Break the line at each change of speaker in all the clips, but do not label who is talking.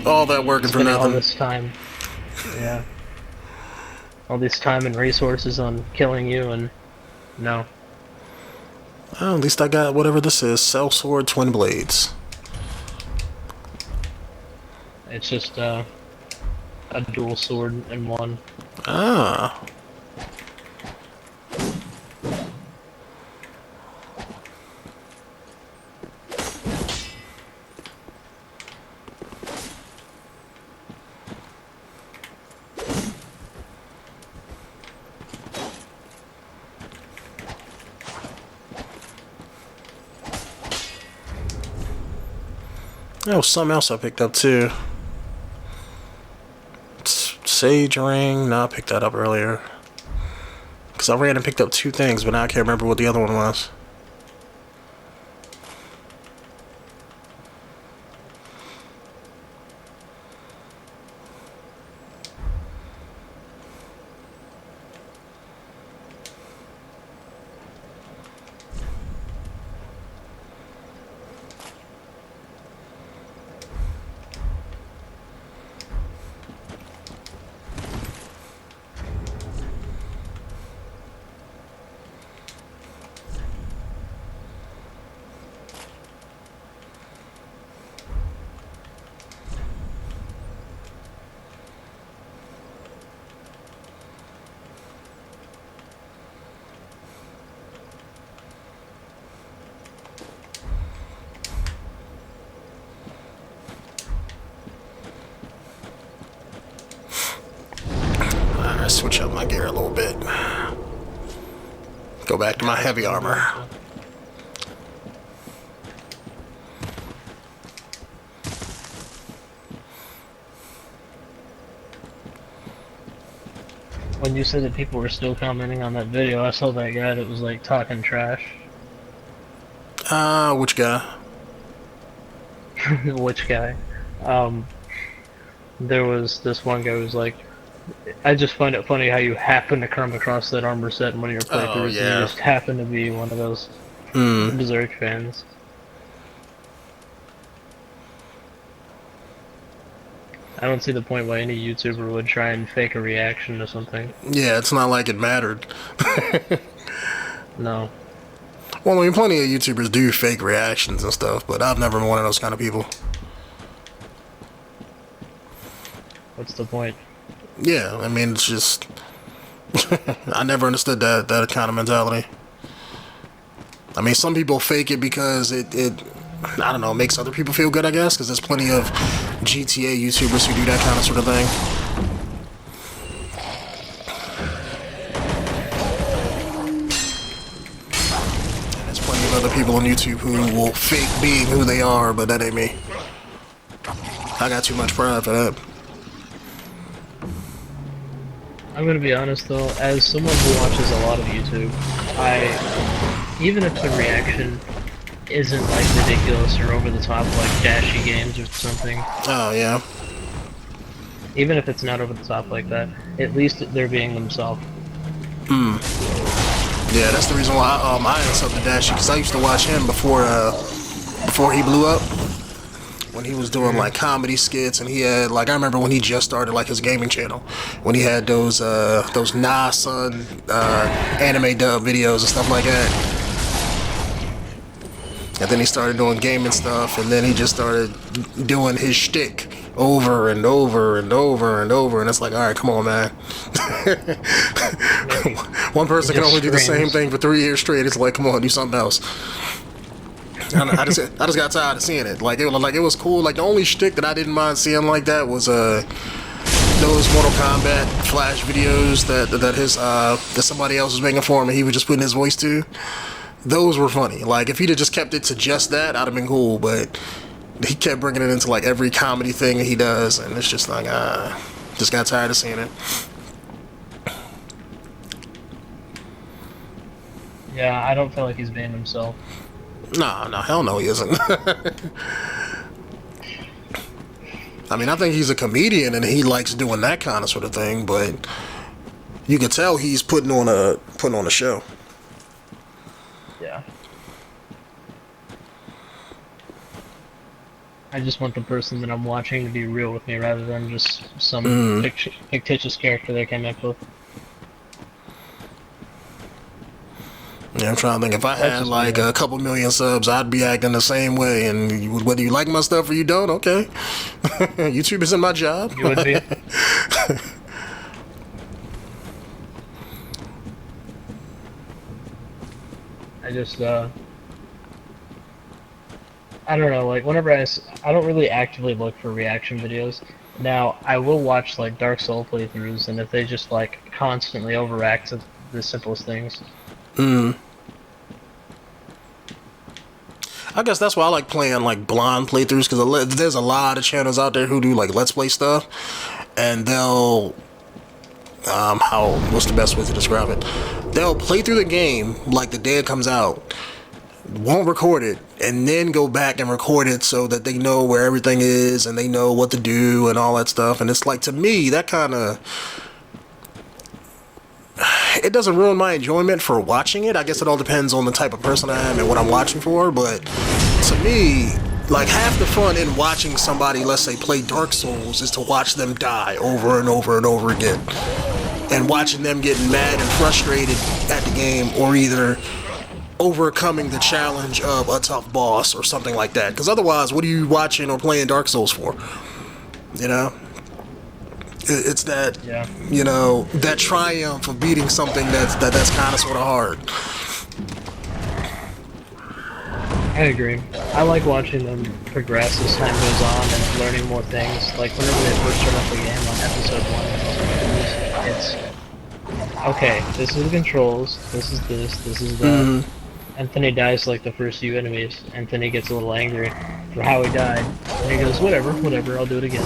all that working for
spending all
nothing.
this time, yeah, all this time and resources on killing you, and no.
Well, at least I got whatever this is. Sellsword Twin Blades.
It's just a dual sword in one.
Ah. Oh, something else I picked up too. Sage ring. No, I picked that up earlier. Because I ran and picked up two things, but now I can't remember what the other one was. Switch up my gear a little bit. Go back to my heavy armor.
When you said that people were still commenting on that video, I saw that guy that was like talking trash.
Which guy?
Which guy? There was this one guy who was like, I just find it funny how you happen to come across that armor set in one of your playthroughs,
Oh, yeah.
and you just happen to be one of those Berserk fans. I don't see the point why any YouTuber would try and fake a reaction to something.
Yeah, it's not like it mattered.
No.
Well, I mean, plenty of YouTubers do fake reactions and stuff, but I've never been one of those kind of people.
What's the point?
Yeah, I mean, it's just... I never understood that kind of mentality. I mean, some people fake it because it I don't know, makes other people feel good, I guess, because there's plenty of GTA YouTubers who do that kind of sort of thing. And there's plenty of other people on YouTube who will fake being who they are, but that ain't me. I got too much pride for that.
I'm gonna be honest though, as someone who watches a lot of YouTube, even if the reaction isn't like ridiculous or over the top like 𝐃𝐨𝐲 or something.
Oh, yeah.
Even if it's not over the top like that, at least they're being themselves.
Yeah, that's the reason why I subbed to 𝐃𝐨𝐲, because I used to watch him before he blew up. When he was doing like comedy skits, and he had like, I remember when he just started like his gaming channel, when he had those Nah Son anime dub videos and stuff like that. And then he started doing gaming stuff, and then he just started doing his shtick over and over and over and over, and it's like, all right, come on, man. One person can only do the same thing for 3 years straight. It's like, come on, do something else. I just got tired of seeing it. Like it was cool. Like the only shtick that I didn't mind seeing like that was those Mortal Kombat Flash videos that somebody else was making for him, and he was just putting his voice to. Those were funny. Like if he'd have just kept it to just that, I'd have been cool. But he kept bringing it into like every comedy thing he does, and it's just like just got tired of seeing it.
Yeah, I don't feel like he's being himself.
No, hell no, he isn't. I mean, I think he's a comedian and he likes doing that kind of sort of thing, but you can tell he's putting on a show.
Yeah. I just want the person that I'm watching to be real with me rather than just some fictitious character they came up with.
Yeah, I'm trying to think. If I had like a couple million subs, I'd be acting the same way. And whether you like my stuff or you don't, okay. YouTube isn't my job.
You would be. I just, I don't know, like, whenever I don't really actively look for reaction videos. Now, I will watch, like, Dark Souls playthroughs, and if they just, like, constantly overact to the simplest things.
I guess that's why I like playing, like, blind playthroughs, because there's a lot of channels out there who do, like, Let's Play stuff, and they'll, what's the best way to describe it? They'll play through the game, like, the day it comes out, won't record it, and then go back and record it so that they know where everything is and they know what to do and all that stuff. And it's like, to me, that kind of, it doesn't ruin my enjoyment for watching it. I guess it all depends on the type of person I am and what I'm watching for, but to me, like, half the fun in watching somebody, let's say, play Dark Souls is to watch them die over and over and over again, and watching them getting mad and frustrated at the game, or either overcoming the challenge of a tough boss or something like that. Because otherwise, what are you watching or playing Dark Souls for? You know? It's that, you know, that triumph of beating something that's kind of sort of hard.
I agree. I like watching them progress as time goes on and learning more things. Like, whenever they first start up the game on episode 1, it's, okay, this is the controls, this is this is that. And then he dies like the first few enemies, and then he gets a little angry for how he died. And he goes, whatever, I'll do it again.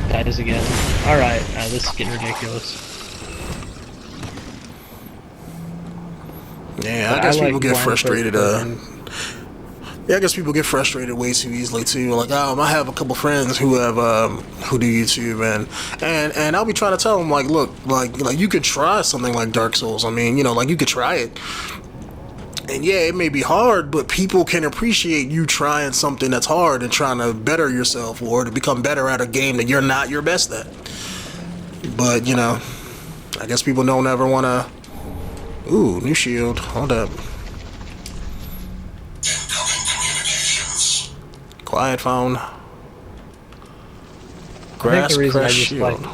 Dies again. Alright, this is getting ridiculous.
Yeah, I guess people get frustrated, yeah, I guess people get frustrated way too easily too. Like, I have a couple friends who have who do YouTube, and I'll be trying to tell them, like, look, like you could try something like Dark Souls. I mean, you know, like, you could try it. And yeah, it may be hard, but people can appreciate you trying something that's hard and trying to better yourself or to become better at a game that you're not your best at. But, you know, I guess people don't ever want to... Ooh, new shield. Hold up. Quiet phone. Grass crush shield.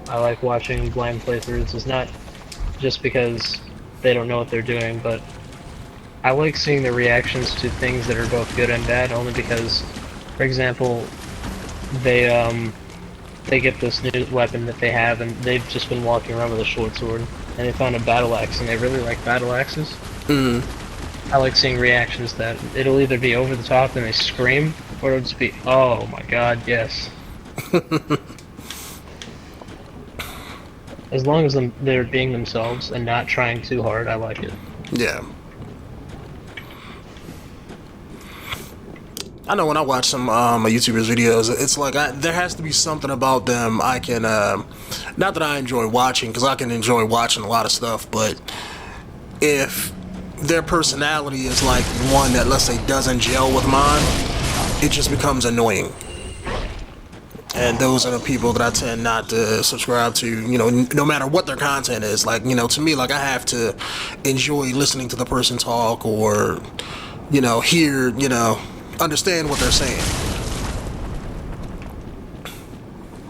I like watching blind playthroughs is not just because they don't know what they're doing, but I like seeing the reactions to things that are both good and bad, only because, for example, they get this new weapon that they have, and they've just been walking around with a short sword, and they found a battle axe, and they really like battle axes. I like seeing reactions that it'll either be over the top and they scream, or it'll just be, oh my god, yes. As long as they're being themselves and not trying too hard, I like it.
Yeah. I know when I watch some YouTubers' videos, it's like there has to be something about them I can, not that I enjoy watching, because I can enjoy watching a lot of stuff, but if their personality is like one that, let's say, doesn't gel with mine, it just becomes annoying. And those are the people that I tend not to subscribe to, you know, no matter what their content is. Like, you know, to me, like, I have to enjoy listening to the person talk, or, you know, hear, you know, understand what they're saying.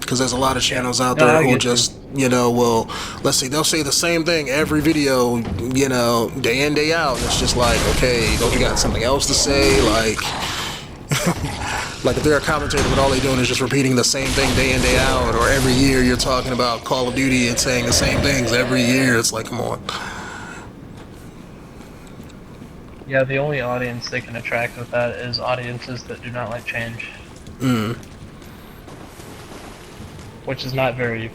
Because there's a lot of channels out there who just, you know, will, let's see, they'll say the same thing every video, you know, day in, day out. And it's just like, okay, don't you got something else to say? Like... Like, if they're a commentator but all they're doing is just repeating the same thing day in, day out, or every year you're talking about Call of Duty and saying the same things every year, it's like, come on.
Yeah, the only audience they can attract with that is audiences that do not like change. Which is not very,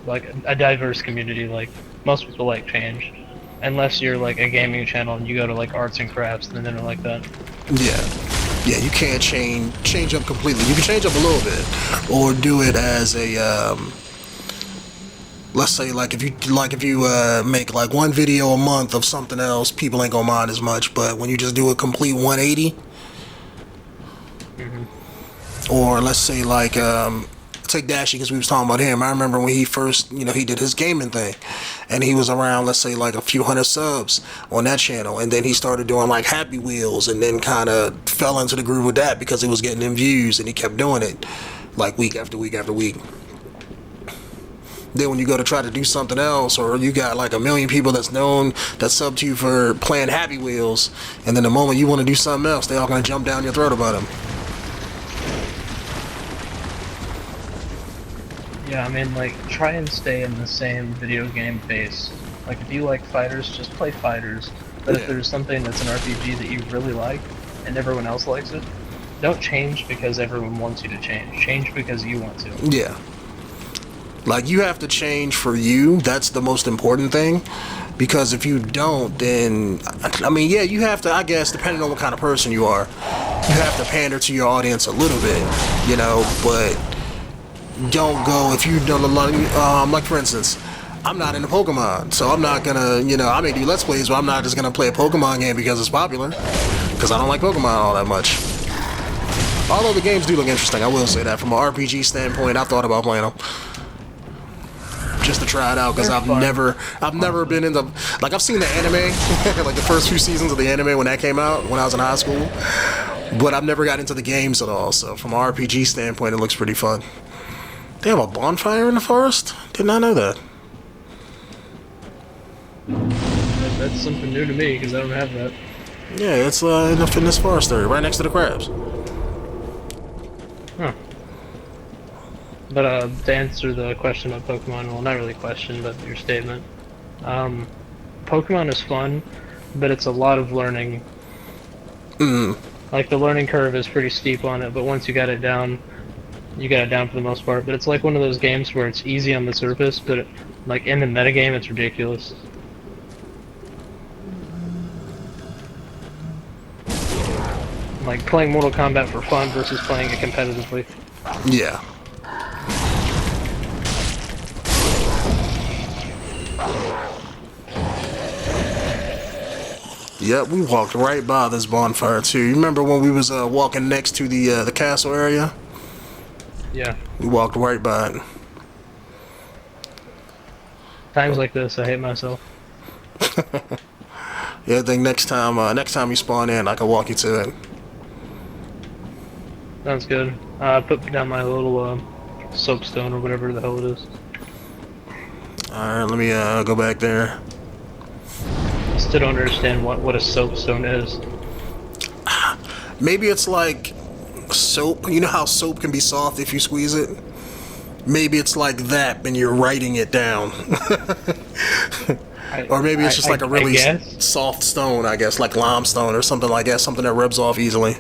like, a diverse community. Like, most people like change. Unless you're, like, a gaming channel and you go to, like, arts and crafts, and then they're like that.
Yeah. Yeah, you can't change up completely. You can change up a little bit, or do it as a, let's say, like, if you make, like, one video a month of something else, people ain't gonna mind as much. But when you just do a complete 180, Or let's say like take Dashy, because we was talking about him. I remember when he first, he did his gaming thing, and he was around, let's say, like a few hundred subs on that channel, and then he started doing like Happy Wheels, and then kind of fell into the groove with that because it was getting him views, and he kept doing it like week after week after week. Then when you go to try to do something else, or you got like a million people that's sub to you for playing Happy Wheels, and then the moment you want to do something else, they all gonna jump down your throat about him.
Yeah, I mean, like, try and stay in the same video game base. Like, if you like fighters, just play fighters. But if there's something that's an RPG that you really like, and everyone else likes it, don't change because everyone wants you to change. Change because you want to.
Yeah. Like, you have to change for you. That's the most important thing. Because if you don't, then, I mean, yeah, you have to, I guess, depending on what kind of person you are, you have to pander to your audience a little bit, but don't go, if you don't, like for instance, I'm not into Pokemon, so I'm not gonna, I may do Let's Plays, but I'm not just gonna play a Pokemon game because it's popular, because I don't like Pokemon all that much. Although the games do look interesting, I will say that. From an RPG standpoint, I thought about playing them. Just to try it out, because I've never been into, like, I've seen the anime, like the first few seasons of the anime when that came out, when I was in high school, but I've never got into the games at all, so from an RPG standpoint, it looks pretty fun. They have a bonfire in the forest? Did not know that.
That's something new to me, because I don't have that.
Yeah, it's in this forest area, right next to the crabs.
Huh. But to answer the question about Pokemon, well, not really question, but your statement. Pokemon is fun, but it's a lot of learning. Like, the learning curve is pretty steep on it, but once you got it down for the most part. But it's like one of those games where it's easy on the surface, but like in the metagame, it's ridiculous. Like playing Mortal Kombat for fun versus playing it competitively.
Yeah. Yep, we walked right by this bonfire too. You remember when we was walking next to the castle area?
Yeah.
We walked right by it.
Times like this, I hate myself.
Yeah, I think next time you spawn in, I can walk you to it.
Sounds good. Put down my little soapstone or whatever the hell it is.
Alright, let me go back there.
I still don't understand what a soapstone is.
Maybe it's like soap. You know how soap can be soft if you squeeze it? Maybe it's like that and you're writing it down. Or maybe it's just like a really soft stone, I guess, like limestone or something like that, something that rubs off easily.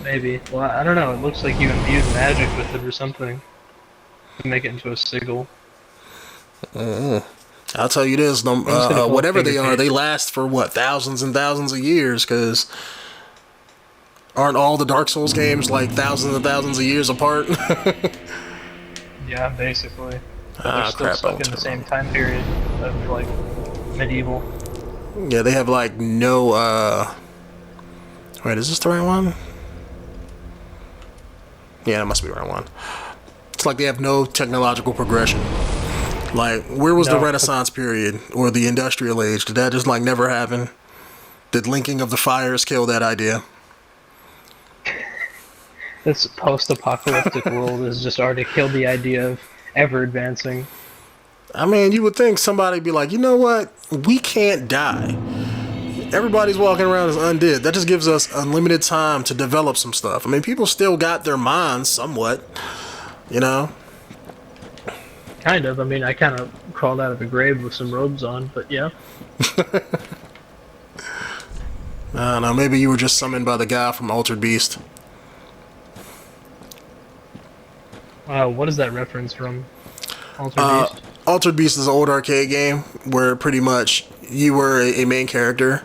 Maybe. Well, I don't know. It looks like you imbued magic with it or something to make it into a sigil.
I'll tell you this, whatever they are, they last for what, thousands and thousands of years, because aren't all the Dark Souls games like thousands and thousands of years apart?
Yeah, basically. They're still stuck in the same time period of, like, medieval.
Yeah, they have, like, no, wait, is this the right one? Yeah, that must be the right one. It's like they have no technological progression. Like, where was the Renaissance period, or the Industrial Age? Did that just, like, never happen? Did linking of the fires kill that idea?
This post-apocalyptic world has just already killed the idea of ever advancing.
I mean, you would think somebody'd be like, you know what? We can't die. Everybody's walking around as undead. That just gives us unlimited time to develop some stuff. I mean, people still got their minds somewhat, you know?
Kind of. I mean, I kind of crawled out of a grave with some robes on, but yeah.
I don't know. Maybe you were just summoned by the guy from Altered Beast.
What is that reference from? Altered Beast?
Altered Beast is an old arcade game where pretty much you were a main character,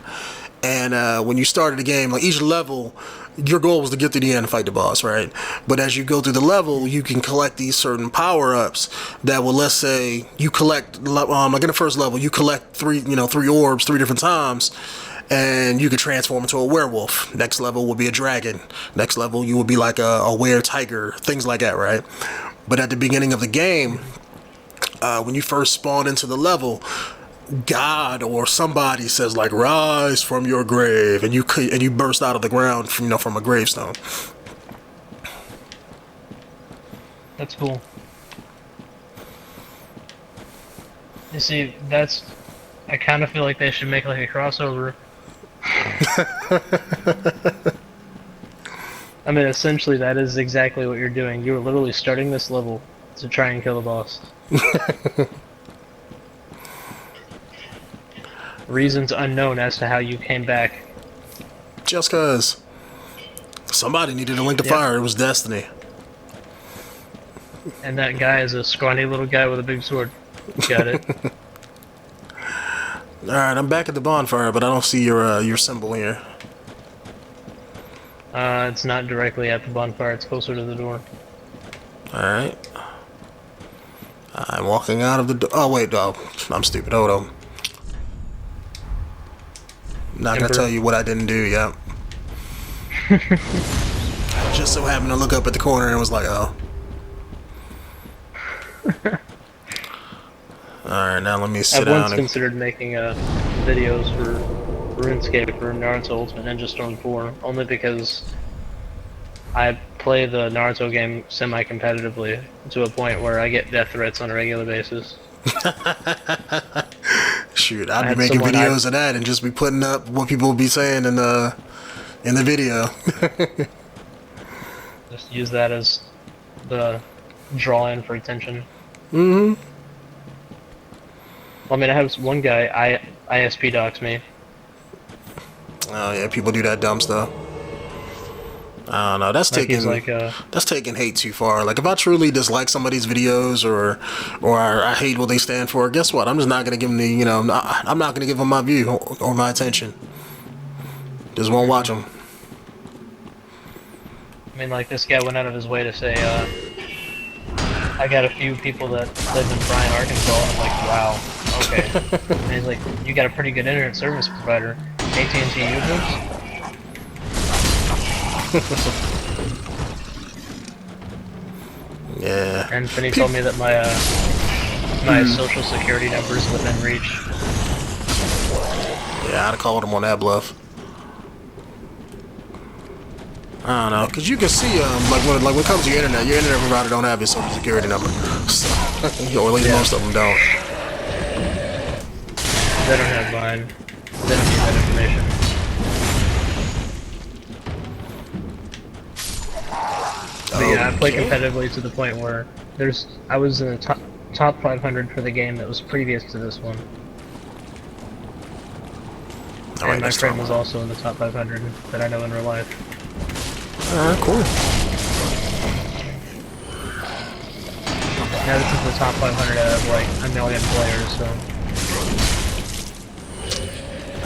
and when you started the game, like each level, your goal was to get to the end and fight the boss, right? But as you go through the level, you can collect these certain power-ups that will, let's say, you collect, like in the first level, you collect three orbs 3 different times, and you could transform into a werewolf. Next level would be a dragon. Next level you would be like a were-tiger, things like that, right? But at the beginning of the game, when you first spawn into the level, God or somebody says like, "Rise from your grave," and you burst out of the ground from, from a gravestone.
That's cool. You see, I kind of feel like they should make like a crossover. I mean, essentially that is exactly what you're doing. You were literally starting this level to try and kill the boss. Reasons unknown as to how you came back.
Just cause somebody needed to link the fire. It was destiny.
And that guy is a scrawny little guy with a big sword. Got it.
Alright, I'm back at the bonfire, but I don't see your symbol here.
It's not directly at the bonfire, it's closer to the door.
Alright. I'm walking out of the door. Oh, wait, no. I'm stupid. Hold on. Not gonna tell you what I didn't do, yep. Just so happened to look up at the corner and was like, oh. Alright, now let me sit down.
I once considered making videos for RuneScape for Naruto Ultimate Ninja Storm 4, only because I play the Naruto game semi-competitively to a point where I get death threats on a regular basis.
Shoot, I'd be making videos of that and just be putting up what people will be saying in the video.
Just use that as the draw-in for attention.
Mm-hmm.
I mean, I have one guy, ISP docs me.
Oh yeah, people do that dumb stuff. I don't know. That's
like
taking hate too far. Like if I truly dislike somebody's videos or I hate what they stand for, guess what? I'm just not gonna give them the I'm not gonna give them my view or my attention. Just won't watch them.
I mean, like this guy went out of his way to say, I got a few people that live in Bryan, Arkansas. I'm like, wow, okay. And he's like, you got a pretty good internet service provider, AT&T users.
Yeah.
And then he told me that my social security number is within reach.
Yeah, I'd have called him on that bluff. I don't know, cause you can see like when it comes to your internet provider don't have your social security number, so, or at least most of them don't.
They don't have mine. They don't need that information. But yeah, I play competitively to the point where I was in the top 500 for the game that was previous to this one. And my friend was also in the top 500 that I know in real life.
Cool.
Now this is the top 500 out of like a million players, so.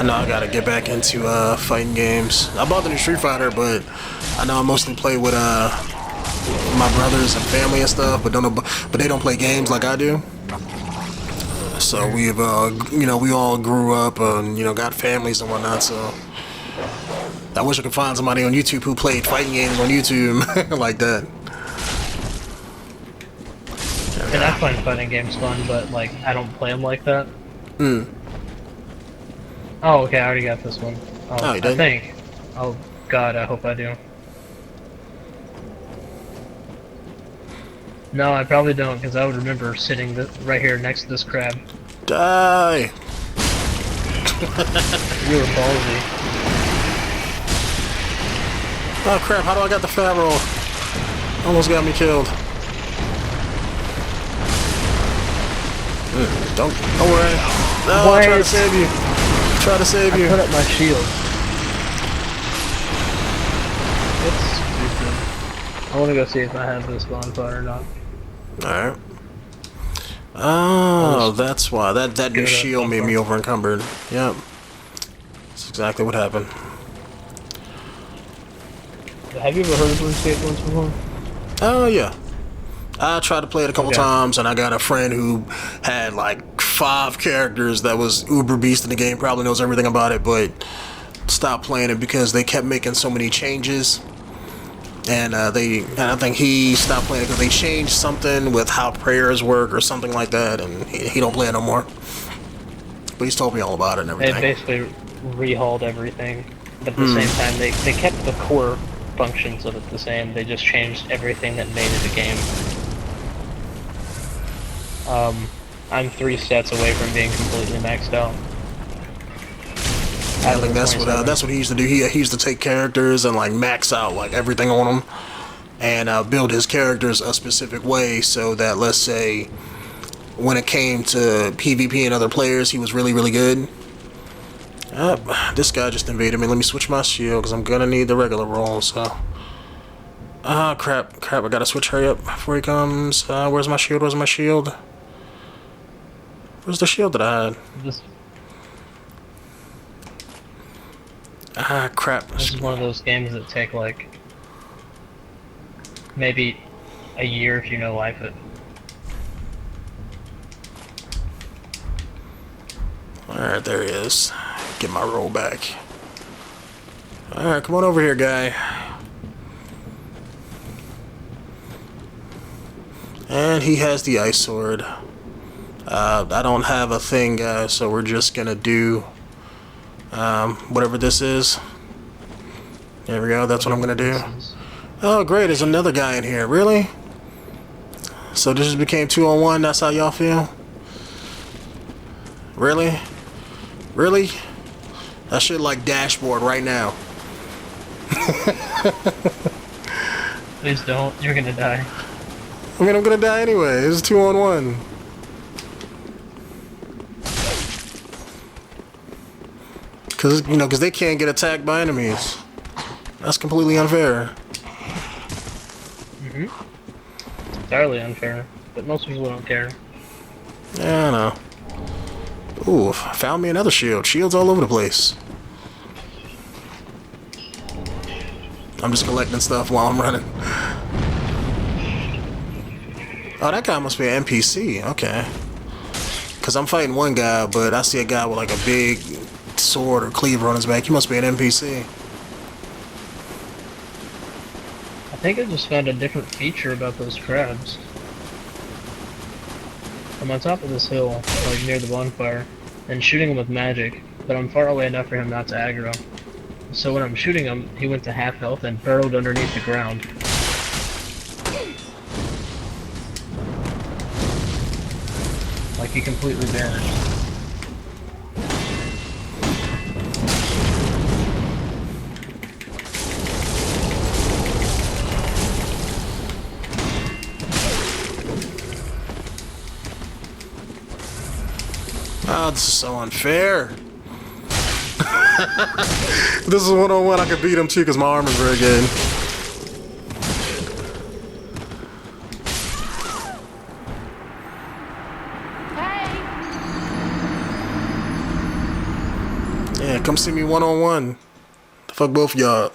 I know I gotta get back into fighting games. I bought the new Street Fighter, but I know I mostly play with my brothers and family and stuff, but they don't play games like I do. So we've we all grew up and got families and whatnot. So I wish I could find somebody on YouTube who played fighting games on YouTube like that.
And I find fighting games fun, but like I don't play them like that.
Hmm.
Oh, okay, I already got this one.
Oh, you did?
I think. Oh God, I hope I do. No, I probably don't, because I would remember sitting right here next to this crab.
Die!
You were ballsy.
Oh crap, how do I got the fat roll? Almost got me killed. Don't worry. No, I'll try to save you. Try to save you.
I put up my shield. It's stupid. I want to go see if I have this bonfire or not.
Alright. Oh, that's why. That new shield made me over encumbered. Yep. That's exactly what happened.
Have you ever heard of RuneScape once before?
Oh, yeah. I tried to play it a couple times, and I got a friend who had like 5 characters that was uber beast in the game, probably knows everything about it, but stopped playing it because they kept making so many changes. And I think he stopped playing it because they changed something with how prayers work or something like that, and he don't play it no more. But he's told me all about it and everything.
They basically rehauled everything, but at the same time, they kept the core functions of it the same. They just changed everything that made it a game. I'm 3 stats away from being completely maxed out.
I think that's what he used to do. He used to take characters and like max out like everything on them, and build his characters a specific way so that, let's say, when it came to PvP and other players, he was really good. This guy just invaded me. Let me switch my shield because I'm gonna need the regular roll. So, crap! I gotta switch. Hurry up before he comes. Where's my shield? Where's my shield? Where's the shield that I had? Crap.
This is one of those games that take like maybe a year if you know life it.
Alright, there he is. Get my roll back. Alright, come on over here, guy. And he has the ice sword. I don't have a thing, guys, so we're just gonna do whatever this is. There we go, that's what I'm gonna do. Oh great, there's another guy in here. Really? So this just became 2-on-1, that's how y'all feel? Really? Really? I should like dashboard right now.
Please don't, you're gonna die.
I mean, I'm gonna die anyway. It's 2-on-1. Because they can't get attacked by enemies. That's completely unfair.
Entirely unfair, but most people don't care.
Yeah, I know. Ooh, found me another shield. Shields all over the place. I'm just collecting stuff while I'm running. Oh, that guy must be an NPC. Okay. Because I'm fighting one guy, but I see a guy with like a big sword or cleaver on his back. He must be an NPC.
I think I just found a different feature about those crabs. I'm on top of this hill, like near the bonfire, and shooting him with magic, but I'm far away enough for him not to aggro. So when I'm shooting him, he went to half health and burrowed underneath the ground. Like he completely vanished.
Oh, this is so unfair. This is 1-on-1. I could beat him too because my armor's very good. Yeah, come see me 1-on-1. Fuck both of y'all.